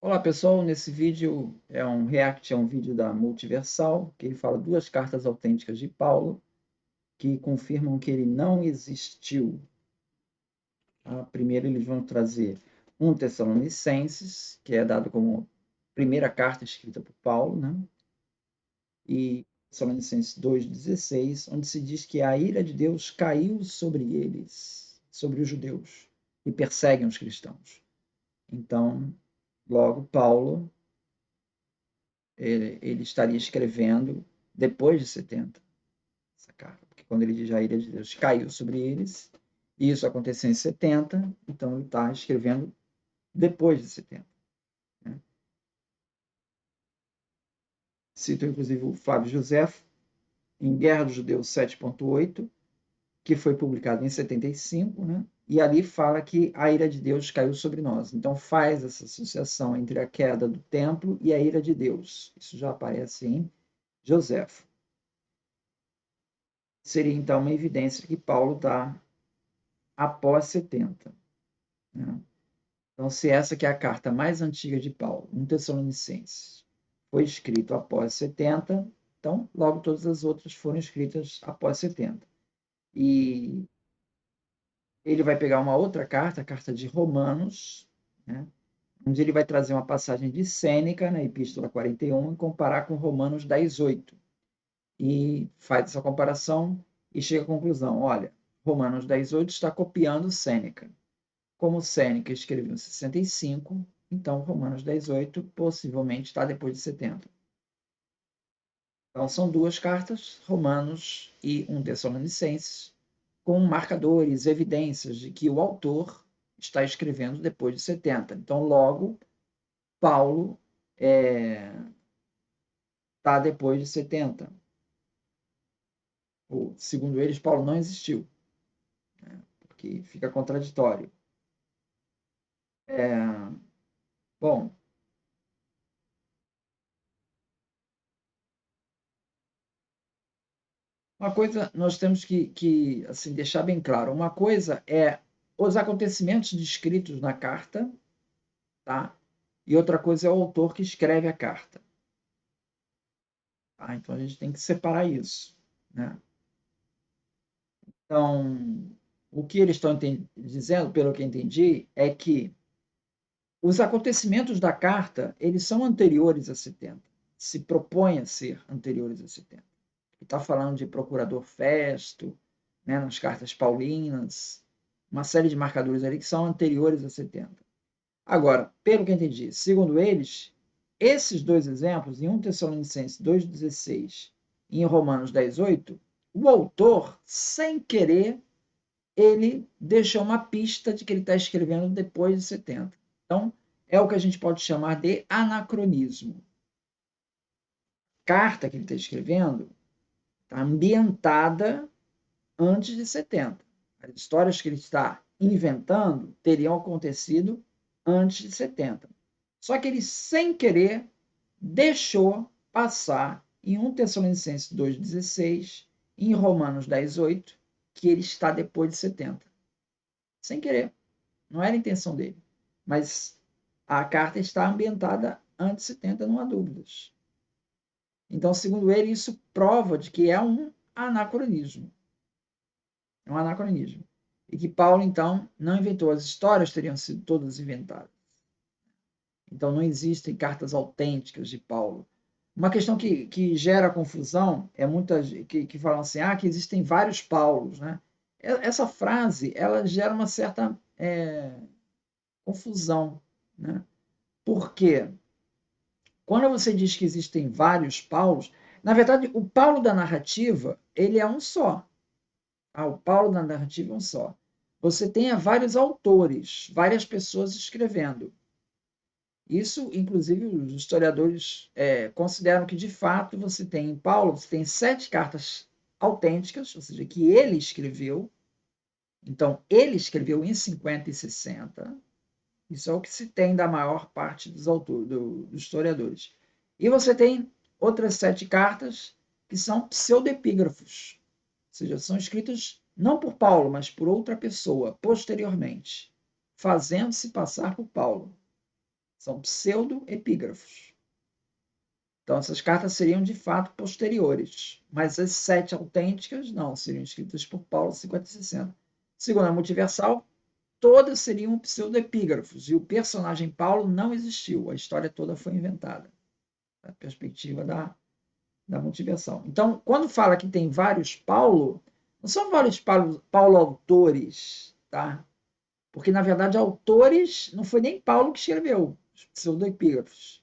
Olá pessoal, nesse vídeo é um react a um vídeo da Multiversal, que ele fala duas cartas autênticas de Paulo, que confirmam que ele não existiu. Primeiro eles vão trazer 1 Tessalonicenses, que é dado como primeira carta escrita por Paulo, né? E Tessalonicenses 2,16, onde se diz que a ira de Deus caiu sobre eles, sobre os judeus, que perseguem os cristãos. Então, logo, Paulo ele estaria escrevendo depois de 70, essa carta, porque quando ele diz a ira de Deus caiu sobre eles, e isso aconteceu em 70, então ele está escrevendo depois de 70. Né? Cito inclusive o Flávio Josefo, em Guerra dos Judeus 7.8, que foi publicado em 75, né? E ali fala que a ira de Deus caiu sobre nós. Então faz essa associação entre a queda do templo e a ira de Deus. Isso já aparece em Josefo. Seria então uma evidência que Paulo está após 70. Né? Então, se essa que é a carta mais antiga de Paulo, 1 Tessalonicenses, foi escrito após 70, então logo todas as outras foram escritas após 70. E ele vai pegar uma outra carta, a carta de Romanos, né, onde ele vai trazer uma passagem de Sêneca, na Epístola 41, e comparar com Romanos 10:8. E faz essa comparação e chega à conclusão, olha, Romanos 10:8 está copiando Sêneca. Como Sêneca escreveu em 65, então Romanos 10:8 possivelmente está depois de 70. Então são duas cartas, Romanos e 1 Tessalonicenses, com marcadores, evidências de que o autor está escrevendo depois de 70. Então, logo, Paulo está depois de 70. Segundo eles, Paulo não existiu, né? Porque fica contraditório. Bom, uma coisa nós temos que assim, deixar bem claro. Uma coisa é os acontecimentos descritos na carta, tá? E outra coisa é o autor que escreve a carta. Tá? Então a gente tem que separar isso, né? Então, o que eles estão dizendo, pelo que entendi, é que os acontecimentos da carta, eles são anteriores a 70. Se propõem a ser anteriores a 70. Está falando de procurador Festo, né, nas cartas paulinas, uma série de marcadores ali que são anteriores a 70. Agora, pelo que entendi, segundo eles, esses dois exemplos, em 1 Tessalonicenses 2,16 e em Romanos 10,8, o autor, sem querer, ele deixou uma pista de que ele está escrevendo depois de 70. Então, é o que a gente pode chamar de anacronismo. A carta que ele está escrevendo está ambientada antes de 70. As histórias que ele está inventando teriam acontecido antes de 70. Só que ele, sem querer, deixou passar em 1 Tessalonicenses 2,16 e em Romanos 10,8 que ele está depois de 70. Sem querer. Não era a intenção dele. Mas a carta está ambientada antes de 70, não há dúvidas. Então, segundo ele, isso prova de que é um anacronismo. É um anacronismo. E que Paulo, então, não inventou. As histórias teriam sido todas inventadas. Então, não existem cartas autênticas de Paulo. Uma questão que gera confusão é muitas que falam assim, que existem vários Paulos, né? Essa frase, ela gera uma certa confusão, né? Por quê? Quando você diz que existem vários Paulos, na verdade, o Paulo da narrativa, ele é um só. O Paulo da narrativa é um só. Você tem vários autores, várias pessoas escrevendo. Isso, inclusive, os historiadores consideram que, de fato, você tem em Paulo, você tem 7 cartas autênticas, ou seja, que ele escreveu. Então, ele escreveu em 50 e 60. Isso é o que se tem da maior parte dos autores, dos historiadores. E você tem outras 7 cartas que são pseudepígrafos, ou seja, são escritas não por Paulo, mas por outra pessoa, posteriormente, fazendo-se passar por Paulo. São pseudo-epígrafos. Então, essas cartas seriam de fato posteriores, mas as 7 autênticas não, seriam escritas por Paulo 50 e 60. Segundo a Multiversal, todas seriam pseudoepígrafos, e o personagem Paulo não existiu, a história toda foi inventada, da perspectiva da Multiversal. Então, quando fala que tem vários Paulo, não são vários Paulo autores, tá? Porque, na verdade, autores não foi nem Paulo que escreveu, os pseudoepígrafos.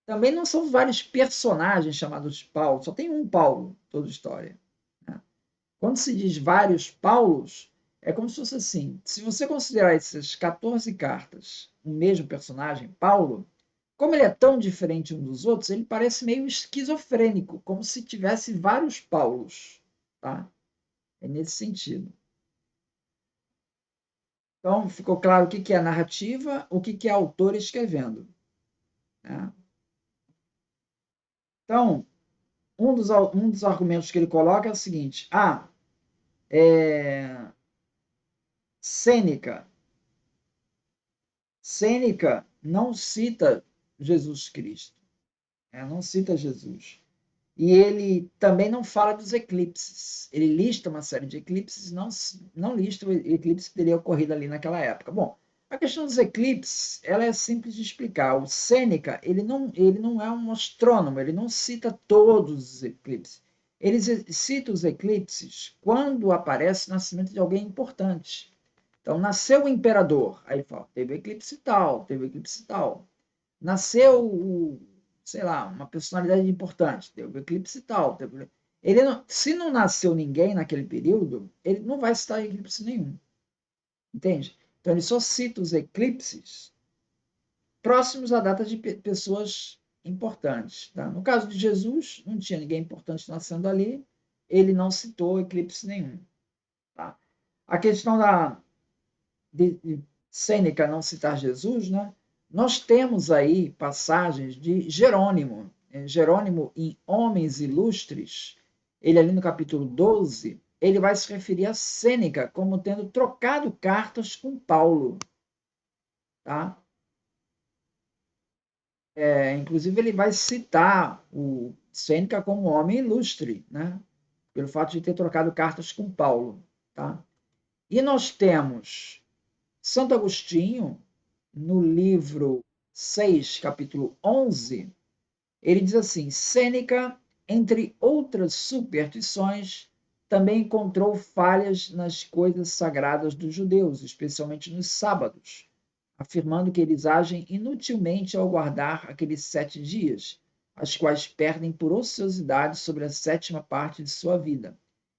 Também não são vários personagens chamados Paulo, só tem um Paulo, toda história. Né? Quando se diz vários Paulos, é como se fosse assim: se você considerar essas 14 cartas o mesmo personagem, Paulo, como ele é tão diferente um dos outros, ele parece meio esquizofrênico, como se tivesse vários Paulos. Tá? É nesse sentido. Então, ficou claro o que é narrativa, o que é autor escrevendo. Né? Então, um dos argumentos que ele coloca é o seguinte: Sêneca. Sêneca não cita Jesus Cristo, não cita Jesus. E ele também não fala dos eclipses. Ele lista uma série de eclipses, não lista o eclipse que teria ocorrido ali naquela época. Bom, a questão dos eclipses, ela é simples de explicar. O Sêneca, ele não é um astrônomo, ele não cita todos os eclipses. Ele cita os eclipses quando aparece o nascimento de alguém importante. Então, nasceu o imperador, aí fala, teve eclipse tal, teve eclipse tal. Nasceu, sei lá, uma personalidade importante, teve eclipse tal. Ele não, se não nasceu ninguém naquele período, ele não vai citar eclipse nenhum, entende? Então, ele só cita os eclipses próximos à data de pessoas importantes. Tá? No caso de Jesus, não tinha ninguém importante nascendo ali, ele não citou eclipse nenhum. Tá? A questão de Sêneca não citar Jesus, né? Nós temos aí passagens de Jerônimo. Jerônimo, em Homens Ilustres, ele ali no capítulo 12, ele vai se referir a Sêneca como tendo trocado cartas com Paulo. Tá? Inclusive, ele vai citar o Sêneca como homem ilustre, né? Pelo fato de ter trocado cartas com Paulo. Tá? E nós temos Santo Agostinho, no livro 6, capítulo 11, ele diz assim: Sêneca, entre outras superstições, também encontrou falhas nas coisas sagradas dos judeus, especialmente nos sábados, afirmando que eles agem inutilmente ao guardar aqueles 7 dias, as quais perdem por ociosidade sobre a sétima parte de sua vida.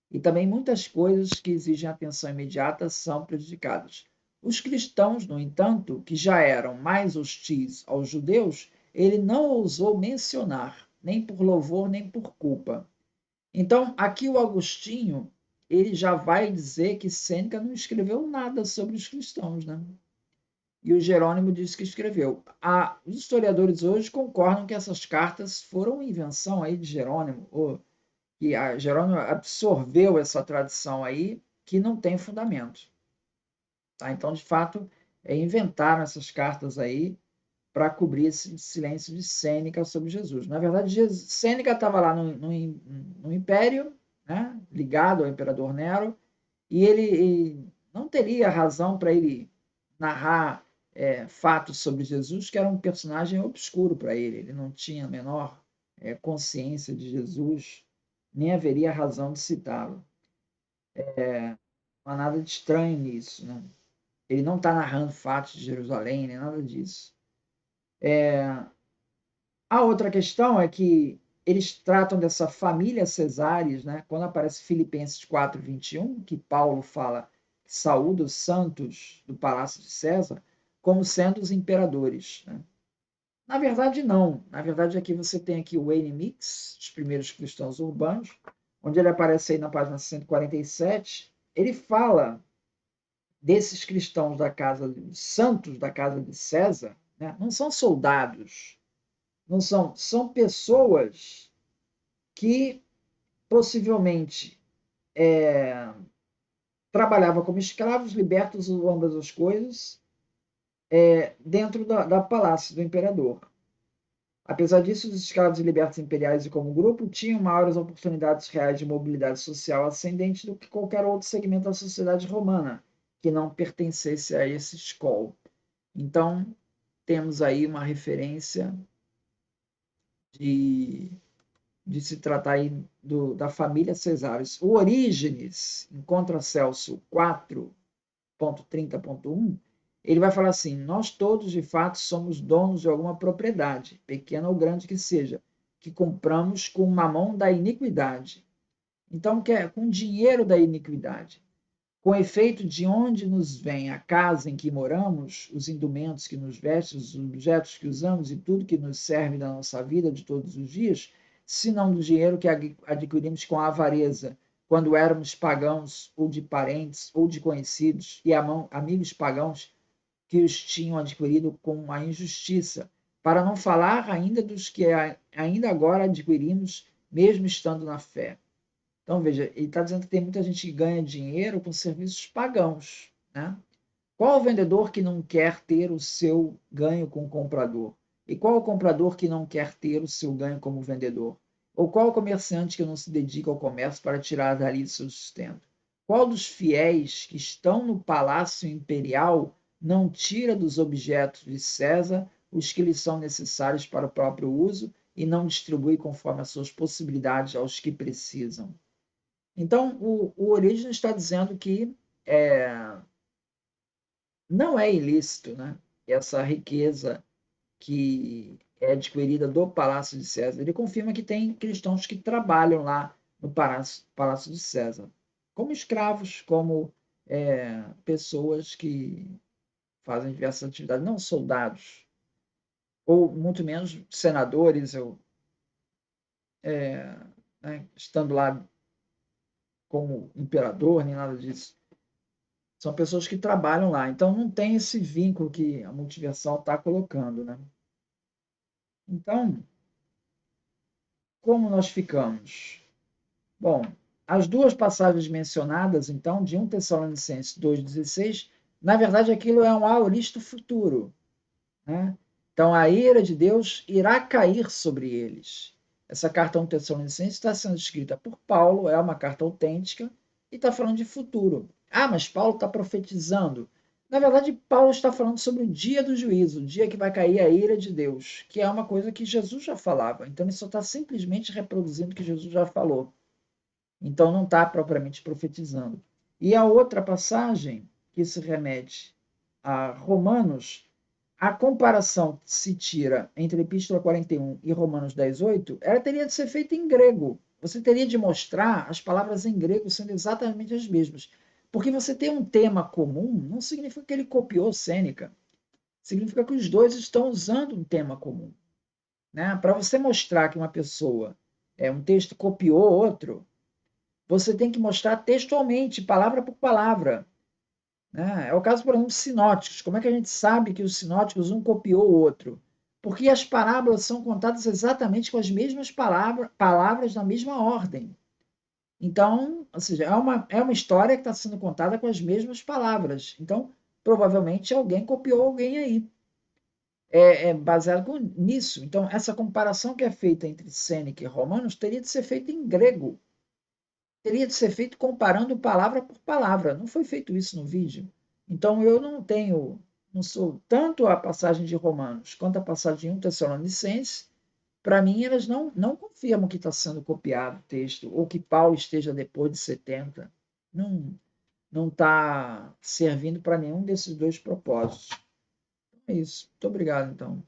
E também muitas coisas que exigem atenção imediata são prejudicadas. Os cristãos, no entanto, que já eram mais hostis aos judeus, ele não ousou mencionar, nem por louvor, nem por culpa. Então, aqui o Agostinho, ele já vai dizer que Sêneca não escreveu nada sobre os cristãos, né? E o Jerônimo disse que escreveu. Os historiadores hoje concordam que essas cartas foram invenção aí de Jerônimo, ou que a Jerônimo absorveu essa tradição aí que não tem fundamento. Tá? Então, de fato, inventaram essas cartas aí para cobrir esse silêncio de Sêneca sobre Jesus. Na verdade, Sêneca estava lá no Império, né, ligado ao imperador Nero, e ele não teria razão para ele narrar fatos sobre Jesus, que era um personagem obscuro para ele. Ele não tinha a menor consciência de Jesus, nem haveria razão de citá-lo. Não há nada de estranho nisso. Né? Ele não está narrando fatos de Jerusalém, nem nada disso. A outra questão é que eles tratam dessa família Cesares, né? Quando aparece Filipenses 4:21, que Paulo fala que saúda os santos do palácio de César, como sendo os imperadores. Né? Na verdade, não. Na verdade, aqui você tem aqui o Wayne Mix, os primeiros cristãos urbanos, onde ele aparece aí na página 147. Ele fala desses cristãos da casa, santos da casa de César, né? Não são soldados, não são pessoas que possivelmente trabalhavam como escravos, libertos ambas as coisas, dentro da palácio do imperador. Apesar disso, os escravos e libertos imperiais e como grupo tinham maiores oportunidades reais de mobilidade social ascendente do que qualquer outro segmento da sociedade romana que não pertencesse a esse escol. Então, temos aí uma referência de, de se tratar aí da família Cesáreos. O Orígenes, em Contra Celso 4.30.1, ele vai falar assim: nós todos, de fato, somos donos de alguma propriedade, pequena ou grande que seja, que compramos com mamão da iniquidade. Então, que é com dinheiro da iniquidade. Com efeito, de onde nos vem a casa em que moramos, os indumentos que nos vestem, os objetos que usamos e tudo que nos serve da nossa vida de todos os dias, se não do dinheiro que adquirimos com a avareza, quando éramos pagãos, ou de parentes, ou de conhecidos, e amigos pagãos que os tinham adquirido com a injustiça, para não falar ainda dos que ainda agora adquirimos, mesmo estando na fé. Então, veja, ele está dizendo que tem muita gente que ganha dinheiro com serviços pagãos, né? Qual o vendedor que não quer ter o seu ganho com o comprador? E qual o comprador que não quer ter o seu ganho como vendedor? Ou qual o comerciante que não se dedica ao comércio para tirar dali seu sustento? Qual dos fiéis que estão no palácio imperial não tira dos objetos de César os que lhe são necessários para o próprio uso e não distribui conforme as suas possibilidades aos que precisam? Então, o Orígenes está dizendo que não é ilícito, né, essa riqueza que é adquirida do Palácio de César. Ele confirma que tem cristãos que trabalham lá no Palácio de César, como escravos, como pessoas que fazem diversas atividades, não soldados, ou muito menos senadores, ou, né, estando lá como imperador, nem nada disso. São pessoas que trabalham lá. Então não tem esse vínculo que a multiversal está colocando, né? Então, como nós ficamos? Bom, as duas passagens mencionadas, então, de 1 Tessalonicenses 2,16, na verdade aquilo é um auristo futuro, né? Então a ira de Deus irá cair sobre eles. Essa carta 1 Tessalonicenses está sendo escrita por Paulo, é uma carta autêntica e está falando de futuro. Ah, mas Paulo está profetizando. Na verdade, Paulo está falando sobre o dia do juízo, o dia que vai cair a ira de Deus, que é uma coisa que Jesus já falava. Então ele só está simplesmente reproduzindo o que Jesus já falou. Então não está propriamente profetizando. E a outra passagem que se remete a Romanos, a comparação que se tira entre a Epístola 41 e Romanos 10:8, ela teria de ser feita em grego. Você teria de mostrar as palavras em grego sendo exatamente as mesmas. Porque você tem um tema comum, não significa que ele copiou Sêneca. Significa que os dois estão usando um tema comum. Né? Para você mostrar que uma pessoa, um texto copiou outro, você tem que mostrar textualmente, palavra por palavra. Né? É o caso, por exemplo, dos sinóticos. Como é que a gente sabe que os sinóticos um copiou o outro? Porque as parábolas são contadas exatamente com as mesmas palavras na mesma ordem. Então, ou seja, é uma história que está sendo contada com as mesmas palavras. Então, provavelmente alguém copiou alguém aí. É baseado nisso. Então, essa comparação que é feita entre Sêneca e Romanos teria de ser feita em grego. Teria de ser feito comparando palavra por palavra. Não foi feito isso no vídeo. Então eu não sou tanto a passagem de Romanos quanto a passagem de 1 Tessalonicenses, para mim elas não confirmam que está sendo copiado o texto, ou que Paulo esteja depois de 70. Não está servindo para nenhum desses dois propósitos. É isso. Muito obrigado, então.